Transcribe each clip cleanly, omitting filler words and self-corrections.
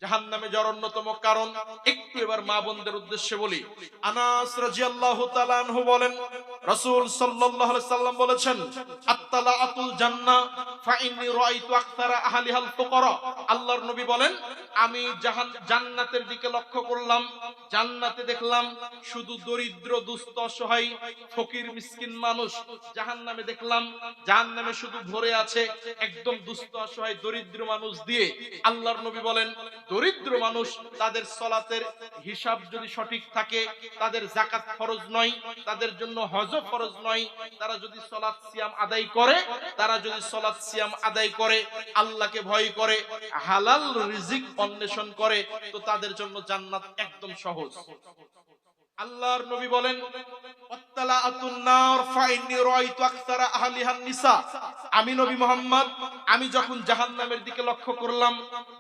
জাহান্নামে যাওয়ার অন্যতম কারণ একটু এবার মা বোনদের উদ্দেশ্যে বলি। আনাস রাদিয়াল্লাহু তাআলা আনহু বলেন, রাসূল সাল্লাল্লাহু আলাইহি সাল্লাম বলেছেন, আত-তালাআতুল জান্নাহ ফা ইন্নী রাআইতু আকসারা আহলিহাল ফুকারা। আল্লাহর নবী বলেন, আমি জান্নাতের দিকে লক্ষ্য করলাম, জান্নাতে দেখলাম শুধু দরিদ্র দুস্থ অসহায় ফকির মিসকিন মানুষ। জাহান্নামে দেখলাম জাহান্নামে শুধু ভরে আছে একদম দুস্থ অসহায় দরিদ্র মানুষ দিয়ে। আল্লাহর নবী বলেন, দরিদ্র মানুষ তাদের সালাতের হিসাব যদি সঠিক থাকে, তাদের যাকাত ফরজ নয়, তাদের জন্য হজ ফরজ নয়, তারা যদি সালাত সিয়াম আদায় করে, তারা যদি সালাত সিয়াম আদায় করে, আল্লাহকে ভয় করে, হালাল রিজিক অন্বেষণ করে, তো তাদের জন্য জান্নাত একদম সহজ। আল্লাহর নবী বলেন, আত-তালাআতুন নার ফা ইন্নী রাআইতু আকসারা আহলিহান নিসা। আমি নবী মুহাম্মদ আমি যখন জাহান্নামের দিকে লক্ষ্য করলাম,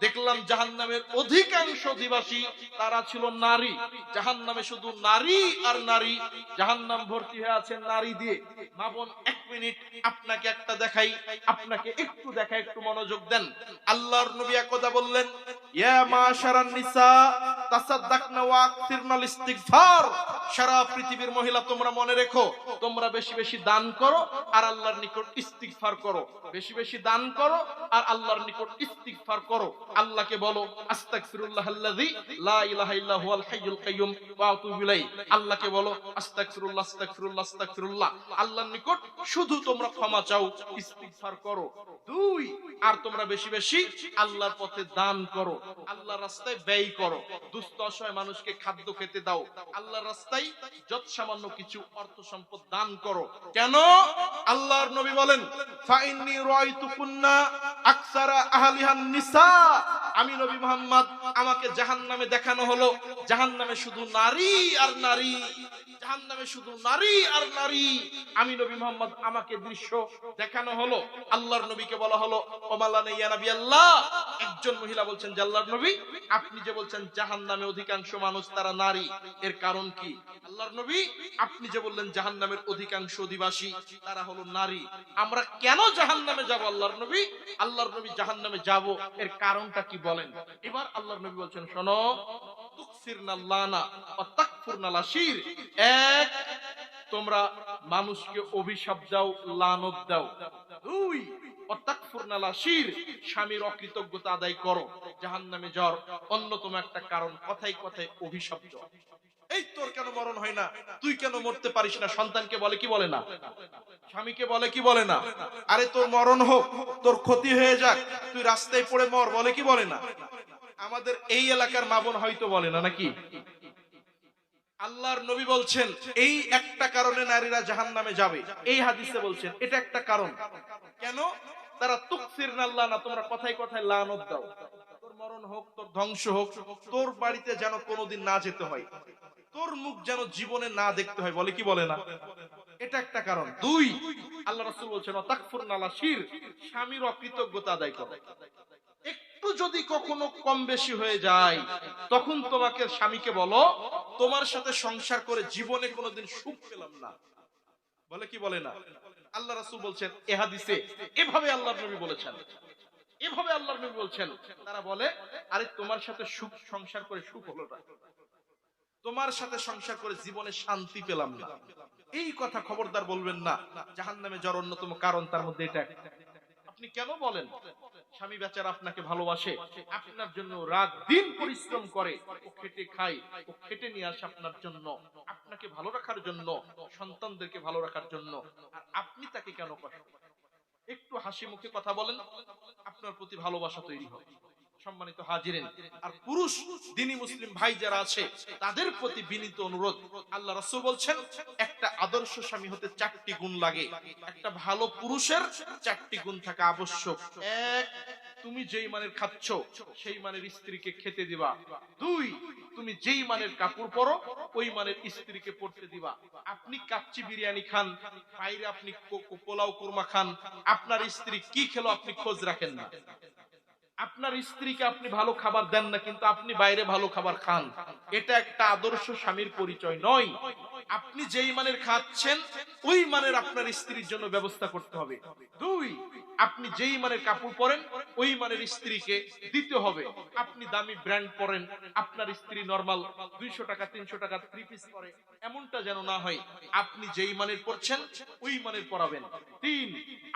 দেখলাম জাহান্নামের অধিকাংশ অধিবাসী তারা ছিল নারী। জাহান্নামে শুধু নারী আর নারী, জাহান্নাম ভর্তি হয়ে আছে নারী দিয়ে। মা বোন, এক মিনিট আপনাকে একটা দেখাই, আপনাকে একটু দেখাই, একটু মনোযোগ দেন। আল্লাহর নবী একদা বললেন, ইয়া মাশারান নিসা তাসাদদাকনা ওয়া আকসিরনাল ইস্তিগফার। সারা পৃথিবীর মহিলা তোমরা মনে রেখো, তোমরা বেশি বেশি দান করো আর আল্লাহর নিকট ইস্তিগফার করো। বেশি বেশি দান করো আর আল্লাহর নিকট ইস্তিগফার করো। আল্লাহকে বলো, আস্তাগফিরুল্লাহাল্লাযী লা ইলাহা ইল্লা হুয়াল হাইয়ুল কাইয়্যুম ওয়া আতুবু ইলাইহি। আল্লাহকে বলো, আস্তাগফিরুল্লাহ আস্তাগফিরুল্লাহ আস্তাগফিরুল্লাহ। আল্লাহর নিকট শুধু তোমরা ক্ষমা চাও, ইস্তিগফার করো। দুই, আর তোমরা বেশি বেশি আল্লাহর পথে দান করো, আল্লাহর রাস্তায় ব্যয় করো। দুস্থ অসহায় মানুষকে খাদ্য খেতে দাও, আল্লাহর রাস্তায় যত সামান্য কিছু অর্থ সম্পদ দান করো। কেন? আল্লাহর নবী বলেন, ফা ইন্নী রাআইতুকুন্না আকসারা আহলিহান নিসা। আমি নবী মুহাম্মদ আমাকে জাহান্নামে দেখানো হলো, জাহান্নামে শুধু নারী আর নারী, জাহান্নামে শুধু নারী আর নারী। আমি নবী মুহাম্মদ আমাকে দৃশ্য দেখানো হলো। আল্লাহর নবীকে বলা হলো, ওমালানা ইয়া নবী আল্লাহ। একজন মহিলা বলছেন, যে আল্লাহর নবী আপনি যে বলছেন জাহান্নামে অধিকাংশ মানুষ তারা নারী, এর কারণ কি? আল্লাহর নবী আপনি যে বললেন জাহান্নামের অধিকাংশ অধিবাসী তারা হলো নারী, আমরা কেন জাহান্নামে যাব আল্লাহর নবী? আল্লাহর নবী জাহান্নামে যাব, এর কারণটা কি বলেন? এবার আল্লাহর নবী বলছেন, শোনো, তুকসিরনাল লানা ওয়া তাকফুরনাল আশির। এক, তোমরা মানুষকে অভিশাপ দাও, লানত দাও। দুই, ওয়াতাকফুরনাল আশির, স্বামীর অকৃতজ্ঞতা আদায় করো। জাহান্নামে যাওয়ার অন্যতম একটা কারণ কথায় কথায় অভিশাপ দাও। এই তোর কেন মরণ হয় না, তুই কেন মরতে পারিস না? সন্তানকে বলে কি বলে না? স্বামীকে বলে কি বলে না? আরে তোর মরণ হোক, তোর ক্ষতি হয়ে যাক, তুই রাস্তায় পড়ে মর, বলে কি বলে না? আমাদের এই এলাকার মা বোন হয়তো বলে না, নাকি? আল্লাহর নবী বলছেন এই একটা কারণে নারীরা জাহান্নামে যাবে, এই হাদিসে বলছেন এটা একটা কারণ। কেন? তারা তুকফিরনাল লানা, তোমরা কথায় কথায় লানত দাও। তোর মরণ হোক, তোর ধ্বংস হোক, তোর বাড়িতে যেন কোনোদিন না যেতে হয়, তোর মুখ যেন জীবনে না দেখতে হয়, বলে কি বলে না? এটা একটা কারণ। দুই, আল্লাহ রাসূল বলছেন তাকফুরনাল আশির, স্বামীর অকৃতজ্ঞতা আদায় করো। একটু যদি কখনো কম বেশি হয়ে যায়, তখন তোমাকে স্বামীকে বলো, তোমার সাথে সংসার করে জীবনে কোনোদিন সুখ পেলাম না, বলে কি বলে না? আল্লাহ রাসূল বলছেন এ হাদিসে, এভাবে আল্লাহর নবী বলেছেন, এভাবে আল্লাহর নবী বলছেন। তারা বলে, আরে তোমার সাথে সুখ সংসার করে সুখ হলো না, তোমার সাথে সংসার করে জীবনে শান্তি পেলাম না। এই কথা খবরদার বলবেন না। জাহান্নামে যাওয়ার অন্যতম কারণ তার মধ্যে এটা। আপনি কেন বলেন? স্বামী বেচারা আপনাকে ভালোবাসে, আপনার জন্য রাত দিন পরিশ্রম করে, ও খেটে খায়, ও খেটে নিয়ে আসে আপনার জন্য, আপনাকে ভালো রাখার জন্য, সন্তানদেরকে ভালো রাখার জন্য, আর আপনি তাকে কেন কষ্ট? একটু হাসি মুখে কথা বলেন, আপনার প্রতি ভালোবাসা তৈরি হবে। সম্মানিত হাজিরিন, আর পুরুষ দ্বীনি মুসলিম ভাই যারা আছে তাদের প্রতি বিনীত অনুরোধ, আল্লাহ রাসূল বলছেন একটা আদর্শ স্বামী হতে 4টি গুণ লাগে। একটা ভালো পুরুষের 4টি গুণ থাকা আবশ্যক। এক, তুমি যেই মানের খাচ্ছ সেই মানের স্ত্রীকে খেতে দিবা। দুই, তুমি যেই মানের কাপড় পরো ওই মানের স্ত্রীকে পরতে দিবা। আপনি কাচ্চি বিরিয়ানি খান, বাইরে আপনি পোলাও কুরমা খান, আপনার স্ত্রী কি খেলো আপনি খোঁজ রাখেন না। আপনার স্ত্রীকে আপনি ভালো খাবার দেন না, কিন্তু আপনি বাইরে ভালো খাবার খান। এটা একটা আদর্শ স্বামীর পরিচয় নয়। আপনি যেই মানের খাচ্ছেন ওই মানের আপনার স্ত্রীর জন্য ব্যবস্থা করতে হবে। দুই, আপনি যেই মানের কাপড় পরেন ওই মানের স্ত্রীকে দিতে হবে। আপনি দামি ব্র্যান্ড পরেন, আপনার স্ত্রী নরমাল 200 টাকা 300 টাকা 3 পিস পরে, এমনটা যেন না হয়। আপনি যেই মানের পরছেন ওই মানের পরাবেন। 3,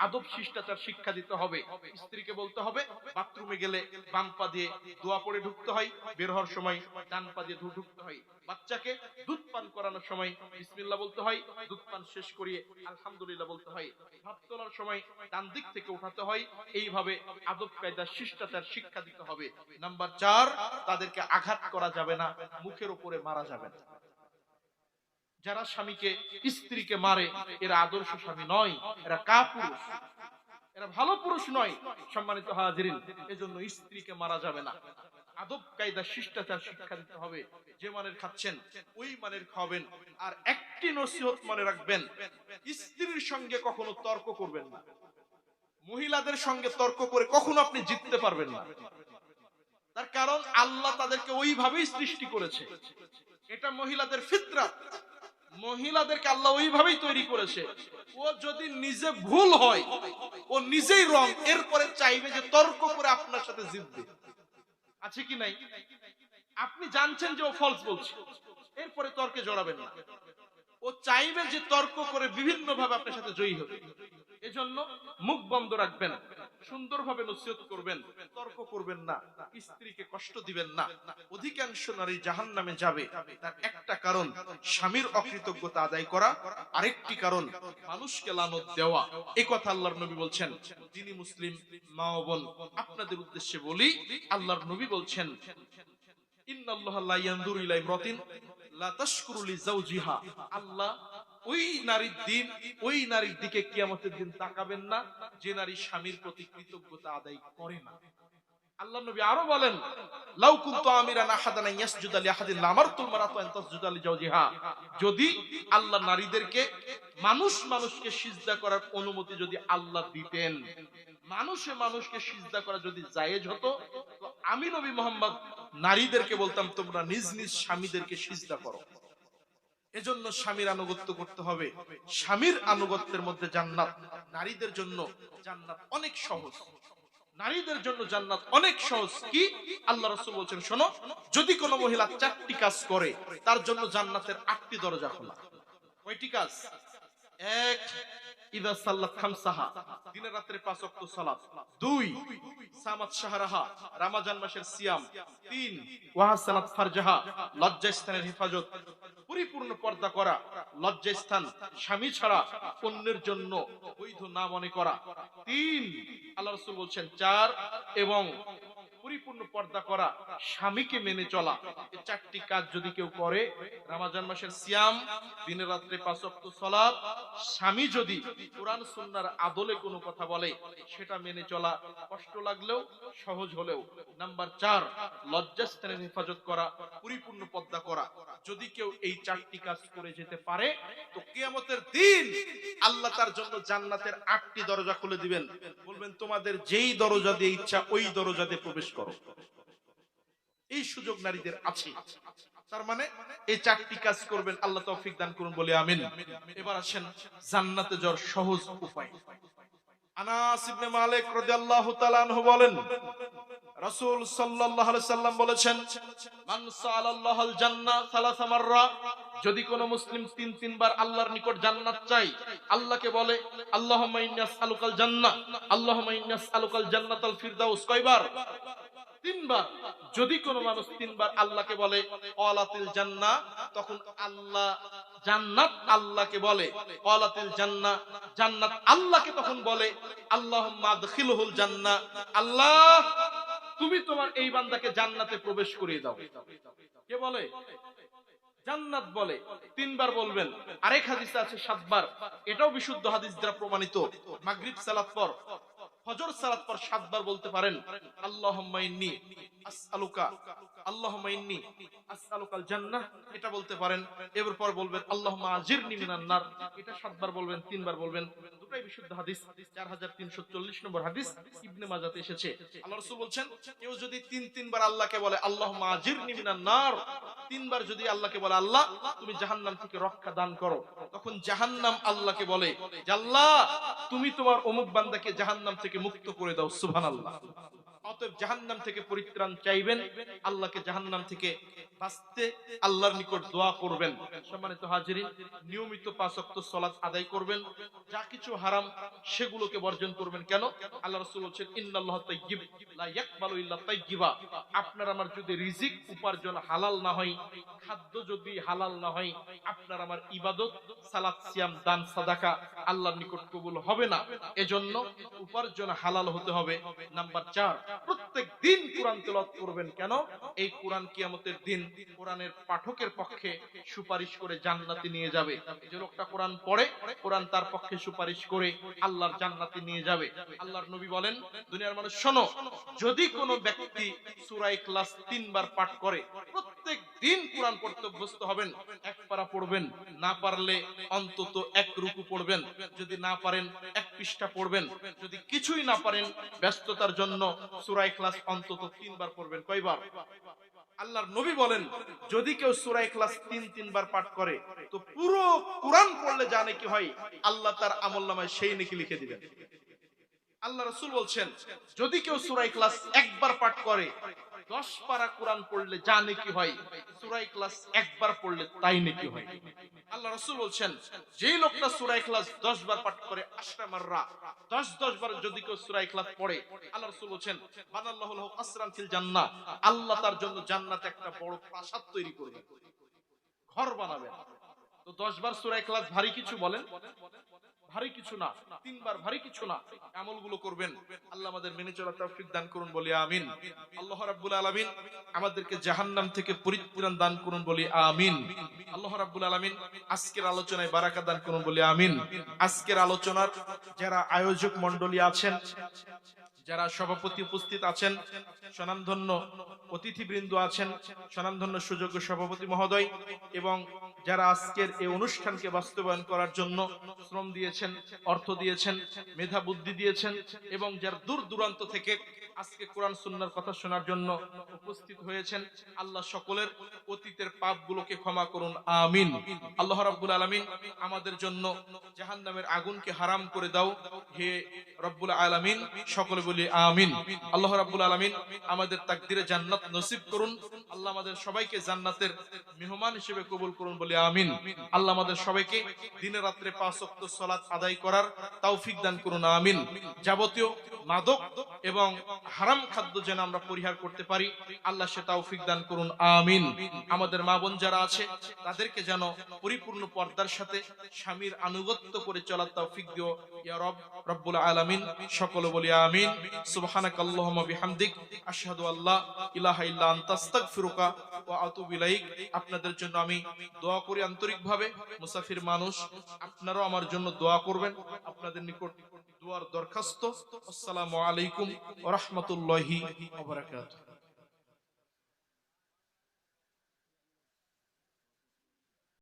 আদব শিষ্টাচার শিক্ষা দিতে হবে। স্ত্রীকে বলতে হবে বাথরুমে গেলে বাম পা দিয়ে দোয়া পড়ে ঢুকতে হয়, বের হওয়ার সময় ডান পা দিয়ে ঢুকতে হয়। বাচ্চাকে দুধ পান করানোর সময় বিসমিল্লাহ বলতে হয়, দুধ পান শেষ করিয়ে আলহামদুলিল্লাহ বলতে হয়। ভাত তোলার সময় ডান দিক থেকে উঠাতে হয়। এইভাবে আদব কায়দা শিষ্টাচার শিক্ষা দিতে হবে। নাম্বার 4, তাদেরকে আঘাত করা যাবে না, মুখের উপরে মারা যাবে না। যারা স্বামীকে স্ত্রীকে মারে এরা আদর্শ স্বামী নয়, এরা কাপুরুষ, এরা ভালো পুরুষ নয়। সম্মানিত হাজিরিন, এজন্য স্ত্রীকে মারা যাবে না। আদব কায়দা শিষ্টাচার শিক্ষা দিতে হবে। যে মানের খাচ্ছেন ওই মানের খাবেন। আর একটি নসিহত মনে রাখবেন, স্ত্রীর সঙ্গে কখনো তর্ক করবেন না। মহিলাদের সঙ্গে তর্ক করে কখনো আপনি জিততে পারবেন না। তার কারণ আল্লাহ তাদেরকে ওইভাবেই সৃষ্টি করেছে, এটা মহিলাদের ফিতরাত। মহিলাদেরকে আল্লাহ ওইভাবেই তৈরি করেছে। ও যদি নিজে ভুল হয়, ও নিজেই রং, এরপরে চাইবে যে তর্ক করে আপনার সাথে জিতবে। আছে কি নাই? আপনি জানছেন যে ও ফলস বলছে, এরপরে তর্কে জড়াবেন না। ও চাইবে যে তর্ক করে বিভিন্ন ভাবে আপনার সাথে জয়ী হবে। এজন্য মুখ বন্ধ রাখবেন, সুন্দরভাবে নসিহত করবেন, তর্ক করবেন না, স্ত্রীকে কষ্ট দিবেন না। অধিকাংশ নারী জাহান্নামে যাবে তার একটা কারণ স্বামীর অকৃতজ্ঞতা আদায় করা, আরেকটি কারণ মানুষকে লানত দেওয়া। এই কথা আল্লাহর নবী বলছেন। যিনি মুসলিম মা ও বোন, আপনাদের উদ্দেশ্যে বলি, আল্লাহর নবী বলছেন ইন্নাল্লাহা লা ইয়ানজুরু ইলা ইমরাতিন লা তাশকুরু লিজাওজিহা। আল্লাহ ওই নারীর দিকে কিয়ামতের দিন তাকাবেন না যে নারী স্বামীর প্রতি কৃতজ্ঞতা আদায় করে না। আল্লাহর নবী আরো বলেন, লাউ কুনতু আমিরান আহাদান ইয়াসজুদা লিআহাদিন লামারতুল মারাতু আন তাসজুদা লিজাওজিহা। যদি আল্লাহ নারীদেরকে মানুষকে সিজদা করার অনুমতি যদি আল্লাহ দিতেন, মানুষকে সিজদা করা যদি জায়েজ হতো, তো আমি নবী মুহাম্মদ নারীদেরকে বলতাম তোমরা নিজ নিজ স্বামীদেরকে সিজদা করো। এজন্য স্বামীর আনুগত্য করতে হবে। স্বামীর আনুগত্যের মধ্যে জান্নাত। নারীদের জন্য জান্নাত অনেক সহজ, নারীদের জন্য জান্নাত অনেক সহজ। কি? আল্লাহ রাসূল বলেন, শোনো, যদি কোনো মহিলা 4টি কাজ করে তার জন্য জান্নাতের 8টি দরজা খোলা। কয়টি কাজ? 1, ইযা সাল্লাত খামসাহা, দিনে রাতে 5 ওয়াক্ত সালাত। 2, সামাত শাহরাহা, রমজান মাসের সিয়াম। 3, ওয়াহাসানাত ফারজাহা, লজ্জাস্থানের হেফাজত, পরিপূর্ণ পর্দা করা, লজ্জাস্থান স্বামী ছাড়া অন্যের জন্য বৈধ না মনে করা। 3, আল্লাহ রাসূল বলেন 4, এবং পরিপূর্ণ পর্দা করা, স্বামীকে মেনে চলা। এই 4টি কাজ যদি কেউ করে, রমজান মাসের সিয়াম, দিনে রাতে 5 ওয়াক্ত সালাত, স্বামী যদি কোরআন সুন্নাহর আদলে কোনো কথা বলে সেটা মেনে চলা, কষ্ট লাগলেও সহজ হলেও। নাম্বার 4, লজ্জাস্থানের হেফাজত করা, পরিপূর্ণ পর্দা করা। যদি কেউ এই 4টি কাজ করে যেতে পারে, তো কিয়ামতের দিন আল্লাহ তার জন্য জান্নাতের 8টি দরজা খুলে দিবেন। বলবেন তোমাদের যেই দরজা দিয়ে ইচ্ছা ওই দরজা দিয়ে প্রবেশ করো। এই সুযোগ নারীদের আছে। তার মানে এই 4টি কাজ করবেন, আল্লাহ তৌফিক দান করুন বলে আমিন। এবার আসেন জান্নাতে যাওয়ার সহজ উপায়। আনাস ইবনে মালিক রাদিয়াল্লাহু তাআলা আনহু বলেন, রাসূল সাল্লাল্লাহু আলাইহি সাল্লাম বলেছেন, মান সাআলাল্লাহুল জান্নাহ সালাসা মাররা, যদি কোন মুসলিম 3বার আল্লাহর নিকট জান্নাত চায়, আল্লাহকে বলে আল্লাহুম্মা ইন্নী আসআলুকাল জান্নাহ, আল্লাহুম্মা ইন্নী আসআলুকাল জান্নাতাল ফিরদাউস। কয়বার? 3বার। যদি কোন মানুষ 3বার আল্লাহকে বলে ক্বালাতিল জান্নাহ, তখন আল্লাহ জান্নাত আল্লাহকে বলে ক্বালাতিল জান্নাহ, জান্নাত আল্লাহকে তখন বলে আল্লাহুম্মা আদখিলহুল জান্নাহ, আল্লাহ তুমি তোমার এই বান্দাকে জান্নাতে প্রবেশ করিয়ে দাও। কে বলে? জান্নাত বলে। 3বার বলবেন। আরেক হাদিসে আছে 7বার। এটাও বিশুদ্ধ হাদিস দ্বারা প্রমাণিত। মাগরিব সালাত পর, ফজর সালাত পর 7বার বলতে পারেন আল্লাহুম্মা ইন্নী আসআলুকা, আল্লাহুম্মা ইন্নী আসআলুকাল জান্নাহ, এটা বলতে পারেন। এরপর বলবেন আল্লাহুম্মা আজিরনি মিনান নার, এটা 7বার বলবেন, 3বার বলবেন। দুটোই বিশুদ্ধ হাদিস। 4340 নম্বর হাদিস ইবনে মাজাহতে এসেছে। আল্লাহ রাসূল বলেন, কেউ যদি 3বার আল্লাহকে বলে আল্লাহুম্মা আজিরনি মিনান নার, তিনবার যদি আল্লাহকে বলে আল্লাহ তুমি জাহান্নাম থেকে রক্ষা দান করো, তখন জাহান্নাম আল্লাহকে বলে যে আল্লাহ তুমি তোমার অমুক বান্দাকে জাহান্নাম থেকে মুক্ত করে দাও। সুবহানাল্লাহ। অতএব জাহান্নাম থেকে পরিত্রাণ চাইবেন, আল্লাহকে জাহান্নাম থেকে বাঁচতে আল্লাহর নিকট দোয়া করবেন। সম্মানিত হাজিরিন, নিয়মিত ৫ ওয়াক্ত সালাত আদায় করবেন, যা কিছু হারাম সেগুলোকে বর্জন করবেন। কেন? আল্লাহ রাসূল বলেছেন ইন্নাল্লাহ তাইয়্যিব লা ইয়াকবালু ইল্লা তাইয়্যিবা। আপনার আমার যদি রিজিক উপার্জন হালাল না হয়, খাদ্য যদি হালাল না হয়, আপনার আমার ইবাদত, সালাত, সিয়াম, দান, সাদাকা আল্লাহর নিকট কবুল হবে না। এজন্য উপার্জন হালাল হতে হবে। নাম্বার ৪, প্রত্যেক দিন কোরআন তেলাওয়াত করবেন। কেন? এই কোরআন কিয়ামতের দিন কোরআনের পাঠকের পক্ষে সুপারিশ করে জান্নাতে নিয়ে যাবে। যে লোকটা কোরআন পড়ে, কোরআন তার পক্ষে সুপারিশ করে আল্লাহর জান্নাতে নিয়ে যাবে। আল্লাহর নবী বলেন, দুনিয়ার মানুষ শোনো, যদি কোনো ব্যক্তি সূরা ইখলাস ৩ বার পাঠ করে, প্রত্যেক দিন কোরআন পড়তে অভ্যস্ত হবেন। এক পারা পড়বেন, না পারলে অন্তত এক রুকু পড়বেন, যদি না পারেন এক পৃষ্ঠা পড়বেন, যদি কিছুই না পারেন ব্যস্ততার জন্য সূরা ইখলাস অন্তত ৩ বার পড়বেন। কয়বার? আল্লাহর নবী বলেন, যদি কেউ সূরা ইখলাস ৩ বার পাঠ করে, তো পুরো কোরআন পড়লে যা নেকি হয়, আল্লাহ তার আমলনামায় সেই নেকি লিখে দিবেন। আল্লাহ রাসূল বলছেন, যদি কেউ সূরা ইখলাস একবার পাঠ করে, 10 পারা কোরআন পড়লে যা নেকি হয়, সূরা ইখলাস একবার পড়লে তাই নেকি হয়। আল্লাহ রাসূল বলছেন, যেই লোকটা সূরা ইখলাস 10 বার পাঠ করে, 10 মাররা 10 বার যদি কেউ সূরা ইখলাস পড়ে, আল্লাহ রাসূল বলছেন বানাল্লাহু লাহু আসরান ফিল জান্নাহ, আল্লাহ তার জন্য জান্নাতে একটা বড় প্রাসাদ তৈরি করবেন, ঘর বানাবেন। তো 10 বার সূরা ইখলাস ভারী কিছু বলেন? ভারী কিছু না। 3 বার ভারী কিছু না। আমলগুলো করবেন। আল্লাহ আমাদের মেনে চলার তৌফিক দান করুন, বলি আমিন। আল্লাহ রাব্বুল আলামিন আমাদেরকে জাহান্নাম থেকে পরিত্রাণ দান করুন, বলি আমিন। আল্লাহ রাব্বুল আলামিন আজকের আলোচনায় বারাকা দান করুন, বলি আমিন। আজকের আলোচনার যারা আয়োজক মণ্ডলী আছেন, যারা সভাপতি উপস্থিত আছেন, স্বনামধন্য অতিথিবৃন্দ আছেন, স্বনামধন্য সুযোগ্য সভাপতি মহোদয়, এবং যারা আজকের এই অনুষ্ঠানকে বাস্তবায়ন করার জন্য শ্রম দিয়েছেন, অর্থ দিয়েছেন, মেধা বুদ্ধি দিয়েছেন, এবং যারা দূর দূরান্ত থেকে আজকে কোরআন সুন্নাহর কথা শোনার জন্য উপস্থিত হয়েছেন, আল্লাহ সকলের অতীতের পাপগুলোকে ক্ষমা করুন, আমিন। আল্লাহ রাব্বুল আলামিন আমাদের জন্য জাহান্নামের আগুনকে হারাম করে দাও, হে রব্বুল আলামিন। সকলে বলি আমিন। আল্লাহ রাব্বুল আলামিন আমাদের তাকদীরে জান্নাত নসিব করুন। আল্লাহ আমাদের সবাইকে জান্নাতের মেহমান হিসেবে কবুল করুন, বলি আমিন। আল্লাহ আমাদের সবাইকে দিনে রাত্রে ৫ ওয়াক্ত সালাত আদায় করার তৌফিক দান করুন, আমিন। যাবতীয় মাদক এবং হারাম খাদ্য যেন আমরা পরিহার করতে পারি, আল্লাহ সে তৌফিক দান করুন, আমিন। আমাদের মা বোন যারা আছে তাদেরকে যেন পরিপূর্ণ পর্দার সাথে স্বামীর আনুগত্য করে চলার তৌফিক দিও, ইয়া রব রব্বুল আলামিন। সকলে বলি আমিন। সুবহানাকাল্লাহুম্মা বিহামদিক আশহাদু আল্লা ইলাহা ইল্লা আনতা আস্তাগফিরুকা ওয়া আতুবু ইলাইক। আপনাদের জন্য আমি দোয়া করি আন্তরিকভাবে। মুসাফির মানুষ, আপনারাও আমার জন্য দোয়া করবেন। আপনাদের নিকট দোয়ার দরখাস্ত। আসসালামু আলাইকুম ওয়া রাহমাতুল্লাহি ওয়া বারাকাতুহু।